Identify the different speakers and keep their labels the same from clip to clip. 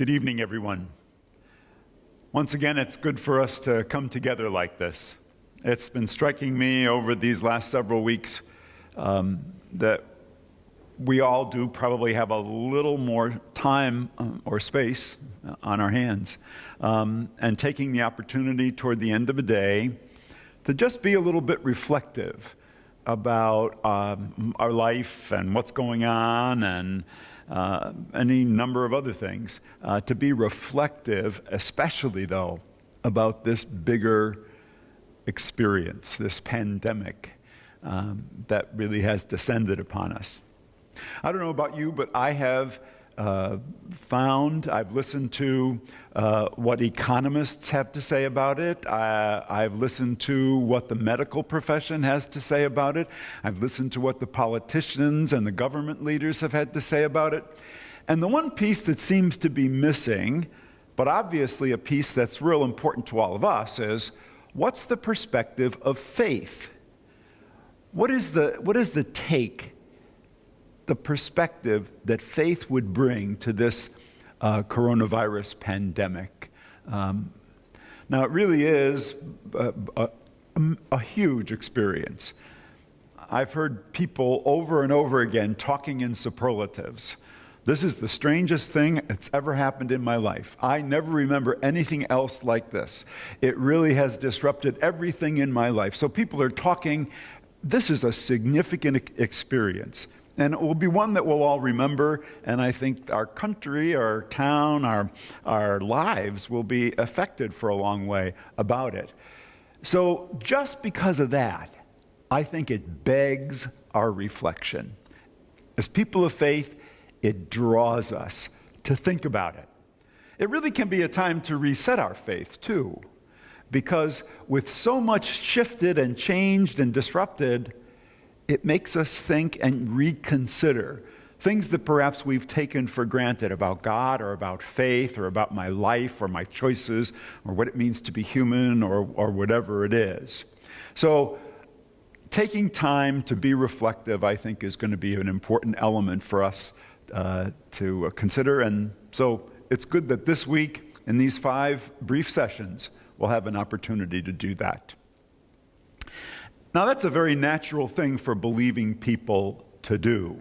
Speaker 1: Good evening, everyone. Once again, it's good for us to come together like this. It's been striking me over these last several weeks that we all do probably have a little more time or space on our hands, and taking the opportunity toward the end of a day to just be a little bit reflective about our life and what's going on and any number of other things, to be reflective, especially though, about this bigger experience, this pandemic that really has descended upon us. I don't know about you, but I have I've listened to what economists have to say about it. I've listened to what the medical profession has to say about it. I've listened to what the politicians and the government leaders have had to say about it. And the one piece that seems to be missing, but obviously a piece that's real important to all of us, is what's the perspective of faith? What is the take, the perspective that faith would bring to this coronavirus pandemic? Now, it really is a huge experience. I've heard people over and over again talking in superlatives. This is the strangest thing that's ever happened in my life. I never remember anything else like this. It really has disrupted everything in my life. So people are talking, this is a significant experience. And it will be one that we'll all remember, and I think our country, our town, our lives will be affected for a long way about it. So just because of that, I think it begs our reflection. As people of faith, it draws us to think about it. It really can be a time to reset our faith, too, because with so much shifted and changed and disrupted, it makes us think and reconsider things that perhaps we've taken for granted about God or about faith or about my life or my choices or what it means to be human or whatever it is. So taking time to be reflective, I think, is going to be an important element for us to consider. And so it's good that this week, in these 5 brief sessions, we'll have an opportunity to do that. Now, that's a very natural thing for believing people to do.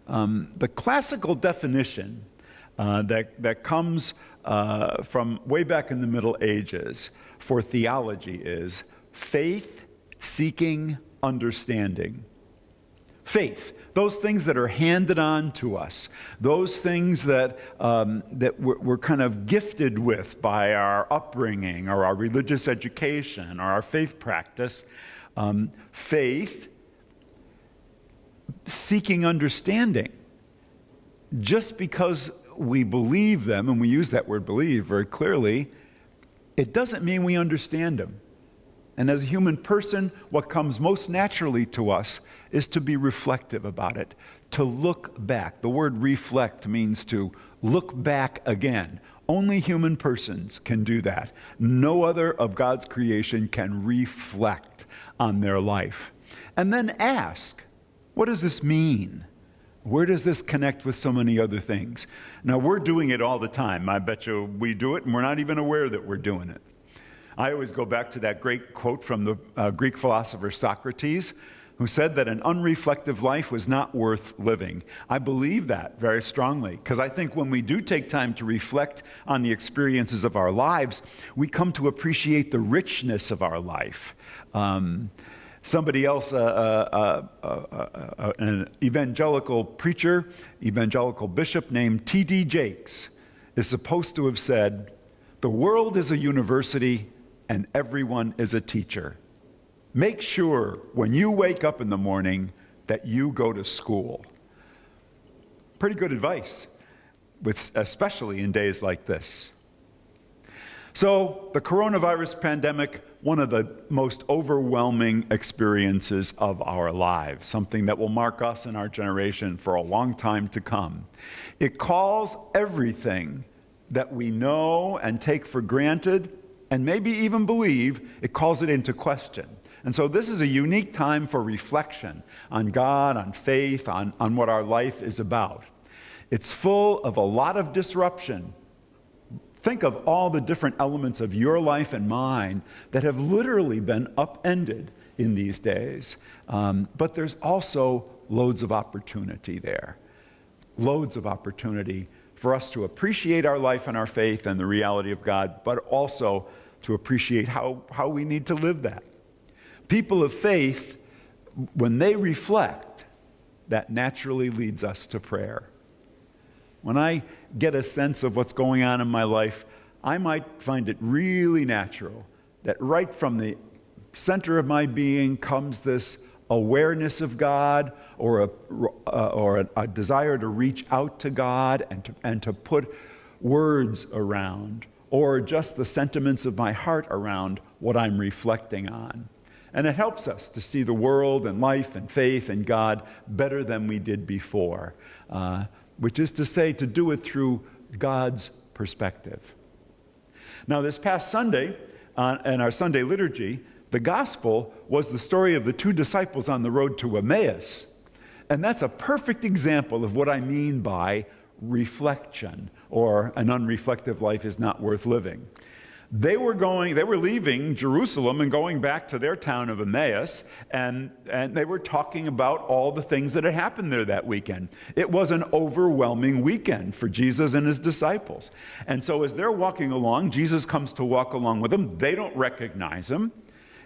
Speaker 1: The classical definition that comes from way back in the Middle Ages for theology is faith seeking understanding. Faith, those things that are handed on to us, those things that we're kind of gifted with by our upbringing or our religious education or our faith practice. Faith seeking understanding. Just because we believe them, and we use that word believe very clearly, it doesn't mean we understand them. And as a human person, what comes most naturally to us is to be reflective about it, to look back. The word reflect means to look back again. Only human persons can do that. No other of God's creation can reflect on their life. And then ask, what does this mean? Where does this connect with so many other things? Now, we're doing it all the time. I bet you we do it, and we're not even aware that we're doing it. I always go back to that great quote from the Greek philosopher Socrates, who said that an unreflective life was not worth living. I believe that very strongly, because I think when we do take time to reflect on the experiences of our lives, we come to appreciate the richness of our life. Somebody else, an evangelical preacher, evangelical bishop named T.D. Jakes, is supposed to have said, "The world is a university and everyone is a teacher. Make sure when you wake up in the morning that you go to school." Pretty good advice, especially in days like this. So the coronavirus pandemic, one of the most overwhelming experiences of our lives, something that will mark us and our generation for a long time to come. It calls everything that we know and take for granted and maybe even believe, it calls it into question. And so this is a unique time for reflection on God, on faith, on what our life is about. It's full of a lot of disruption, Think of all the different elements of your life and mine that have literally been upended in these days. But there's also loads of opportunity there. Loads of opportunity for us to appreciate our life and our faith and the reality of God, but also to appreciate how we need to live that. People of faith, when they reflect, that naturally leads us to prayer. When I get a sense of what's going on in my life, I might find it really natural that right from the center of my being comes this awareness of God, or a desire to reach out to God and to put words around, or just the sentiments of my heart around what I'm reflecting on. And it helps us to see the world and life and faith and God better than we did before, which is to say, to do it through God's perspective. Now, this past Sunday, in our Sunday liturgy, the gospel was the story of the two disciples on the road to Emmaus. And that's a perfect example of what I mean by reflection, or an unreflective life is not worth living. They were leaving Jerusalem and going back to their town of Emmaus, and they were talking about all the things that had happened there that weekend. It was an overwhelming weekend for Jesus and his disciples. And so as they're walking along, Jesus comes to walk along with them. They don't recognize him.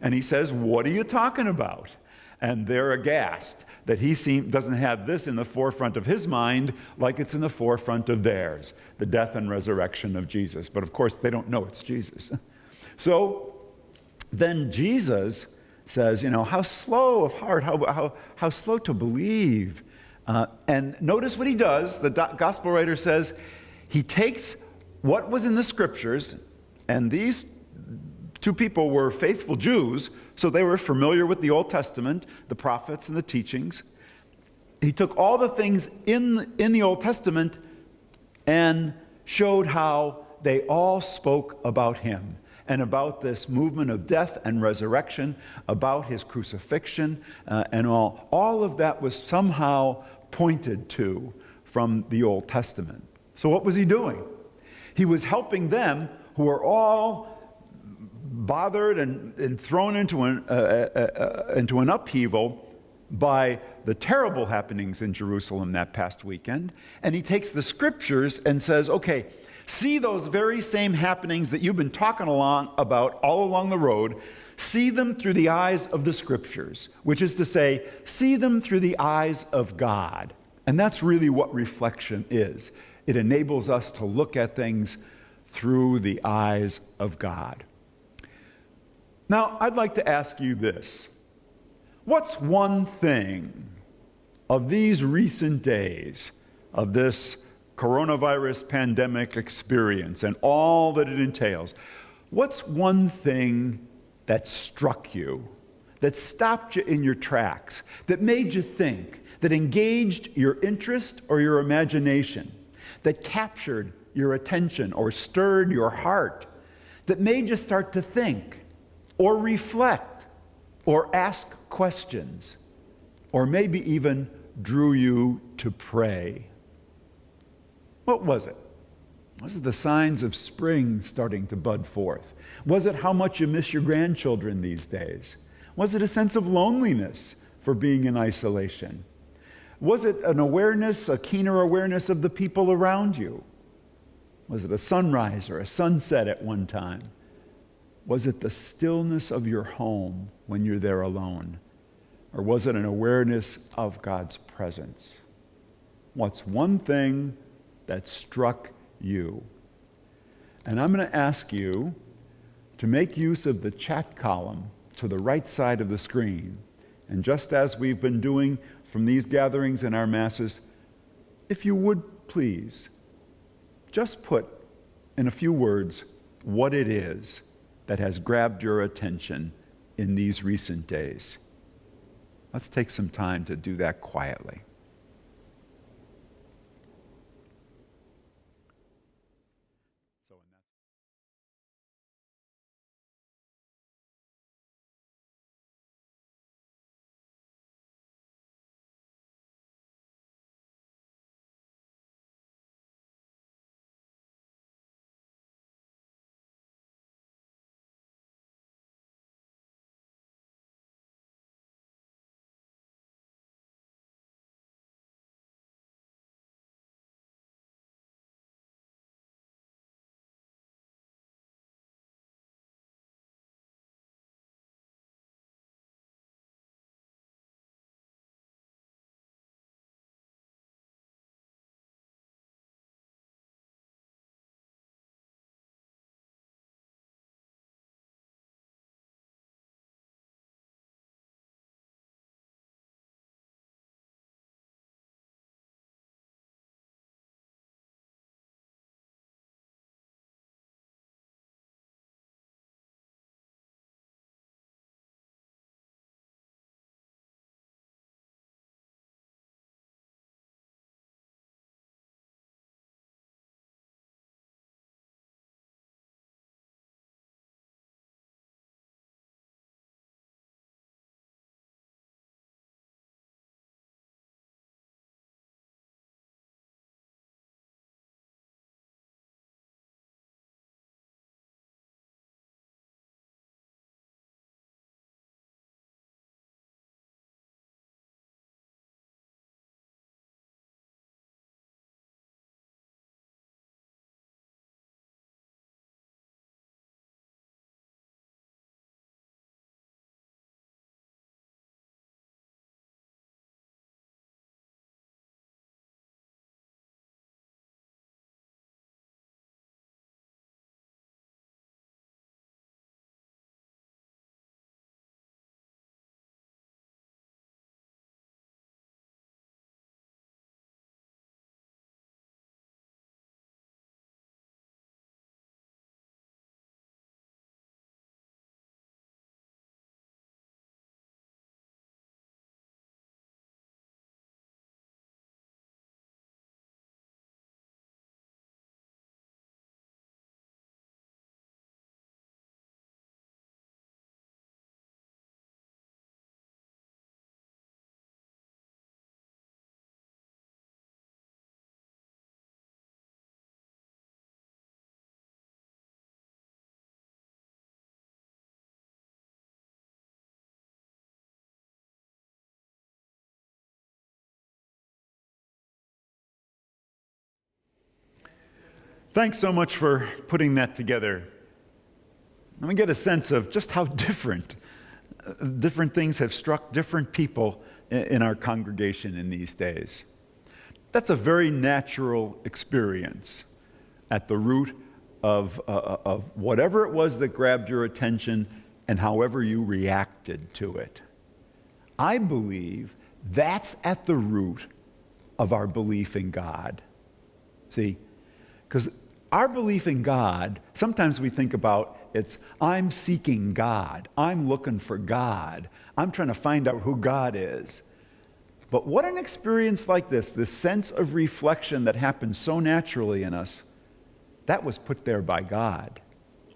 Speaker 1: And he says, "What are you talking about?" And they're aghast that he doesn't have this in the forefront of his mind like it's in the forefront of theirs, the death and resurrection of Jesus. But of course, they don't know it's Jesus. So then Jesus says, how slow of heart, how slow to believe. And notice what he does. The gospel writer says he takes what was in the scriptures, and these two people were faithful Jews, so they were familiar with the Old Testament, the prophets and the teachings. He took all the things in the Old Testament and showed how they all spoke about him and about this movement of death and resurrection, about his crucifixion, and all of that was somehow pointed to from the Old Testament. So what was he doing? He was helping them who are all bothered and thrown into an upheaval by the terrible happenings in Jerusalem that past weekend. And he takes the scriptures and says, okay, see those very same happenings that you've been talking about all along the road, see them through the eyes of the scriptures, which is to say, see them through the eyes of God. And that's really what reflection is. It enables us to look at things through the eyes of God. Now, I'd like to ask you this. What's one thing of these recent days, of this coronavirus pandemic experience and all that it entails, what's one thing that struck you, that stopped you in your tracks, that made you think, that engaged your interest or your imagination, that captured your attention or stirred your heart, that made you start to think or reflect or ask questions, or maybe even drew you to pray? What was it? Was it the signs of spring starting to bud forth? Was it how much you miss your grandchildren these days? Was it a sense of loneliness for being in isolation? Was it an awareness, a keener awareness of the people around you? Was it a sunrise or a sunset at one time? Was it the stillness of your home when you're there alone? Or was it an awareness of God's presence? What's one thing that struck you? And I'm going to ask you to make use of the chat column to the right side of the screen. And just as we've been doing from these gatherings in our masses, if you would please, just put in a few words what it is that has grabbed your attention in these recent days. Let's take some time to do that quietly. Thanks so much for putting that together. Let me get a sense of just how different things have struck different people in our congregation in these days. That's a very natural experience at the root of whatever it was that grabbed your attention and however you reacted to it. I believe that's at the root of our belief in God. See, because our belief in God, sometimes we think about I'm seeking God, I'm looking for God, I'm trying to find out who God is. But what an experience like this sense of reflection that happens so naturally in us, that was put there by God.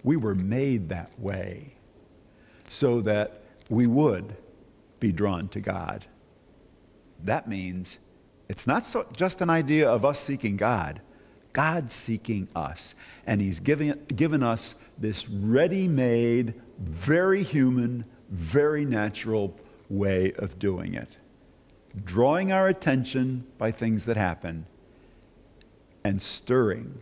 Speaker 1: We were made that way so that we would be drawn to God. That means it's not just an idea of us seeking God. God's seeking us, and He's given us this ready-made, very human, very natural way of doing it. Drawing our attention by things that happen and stirring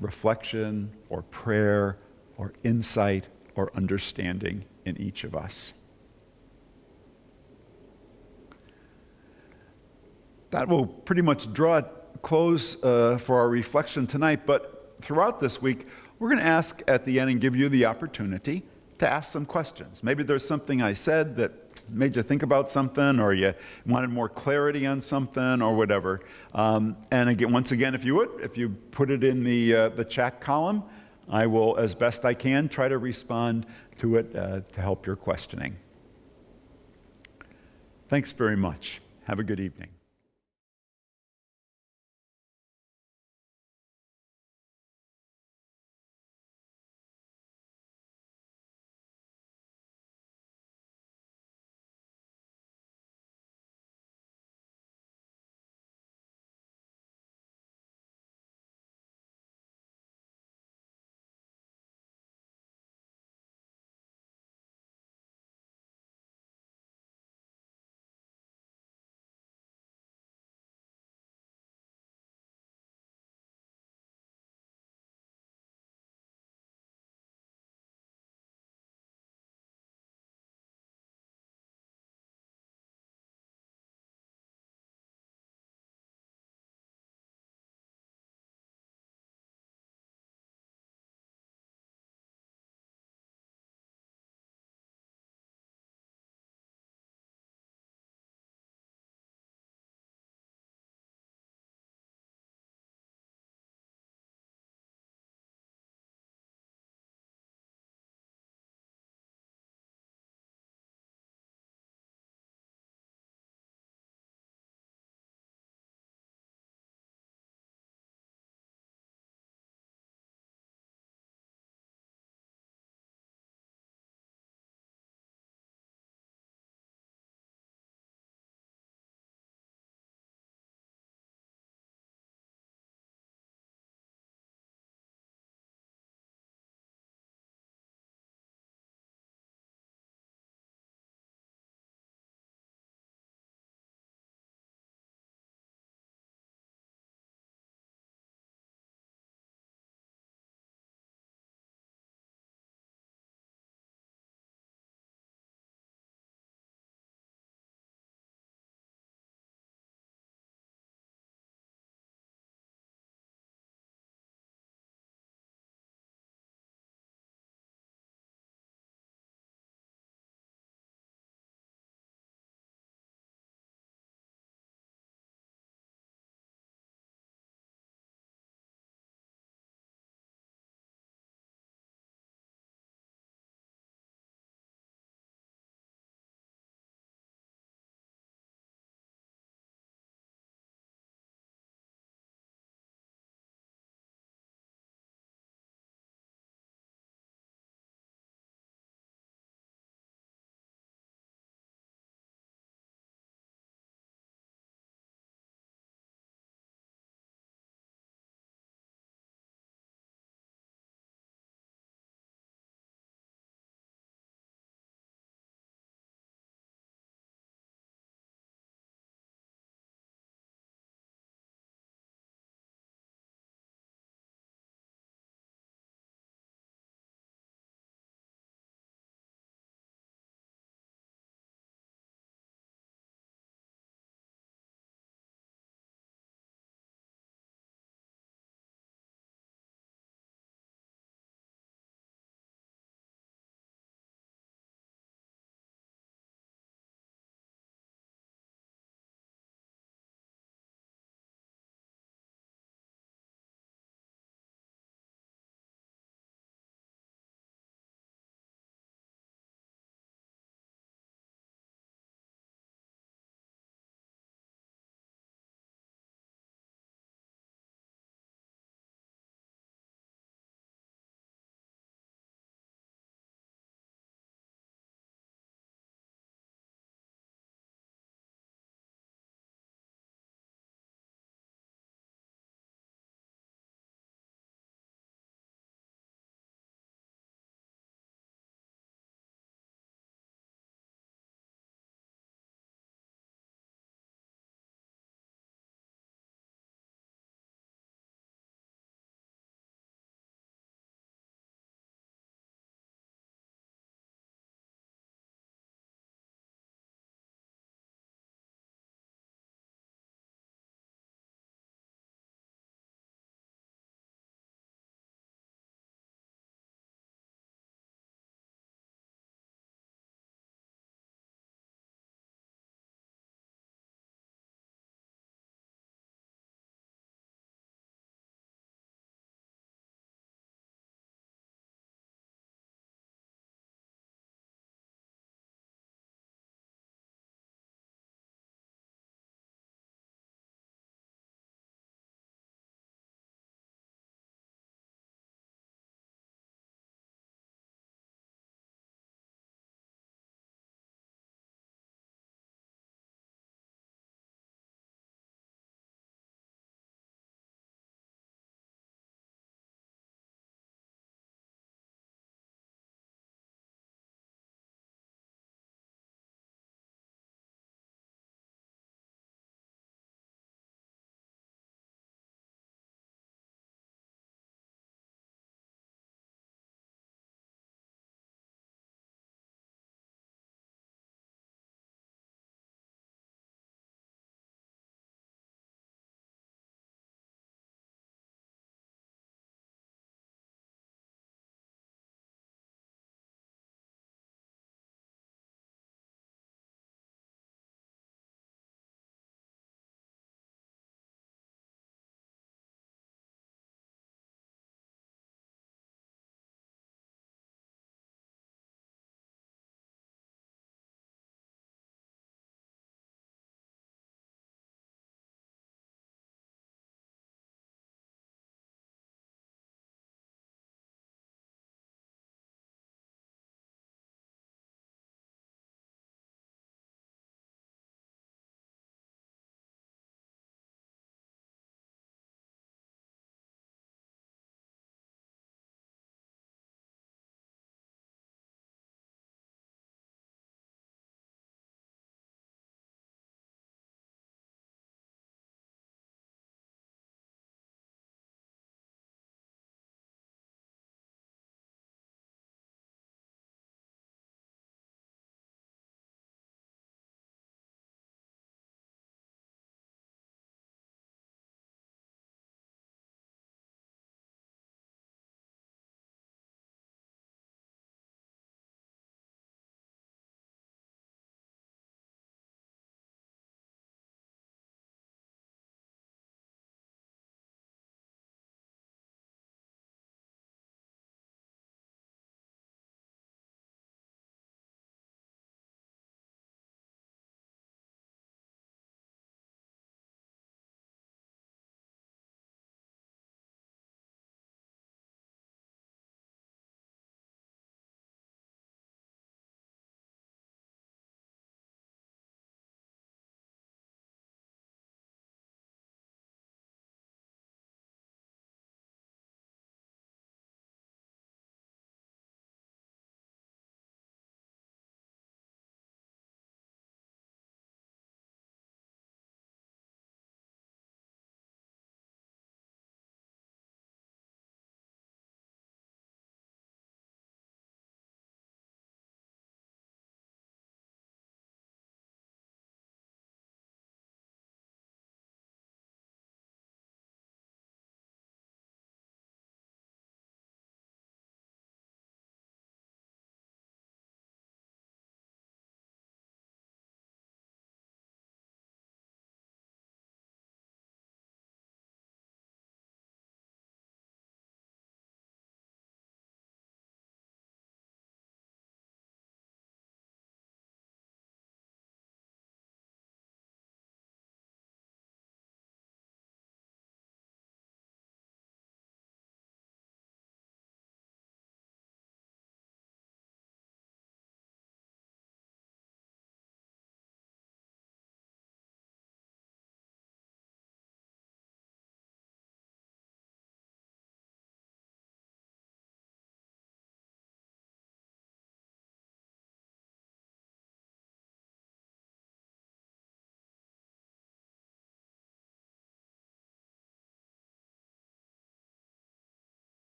Speaker 1: reflection or prayer or insight or understanding in each of us. That will pretty much draw a close for our reflection tonight, but throughout this week, we're going to ask at the end and give you the opportunity to ask some questions. Maybe there's something I said that made you think about something, or you wanted more clarity on something, or whatever. And again, once again, if you put it in the chat column, I will, as best I can, try to respond to it to help your questioning. Thanks very much. Have a good evening.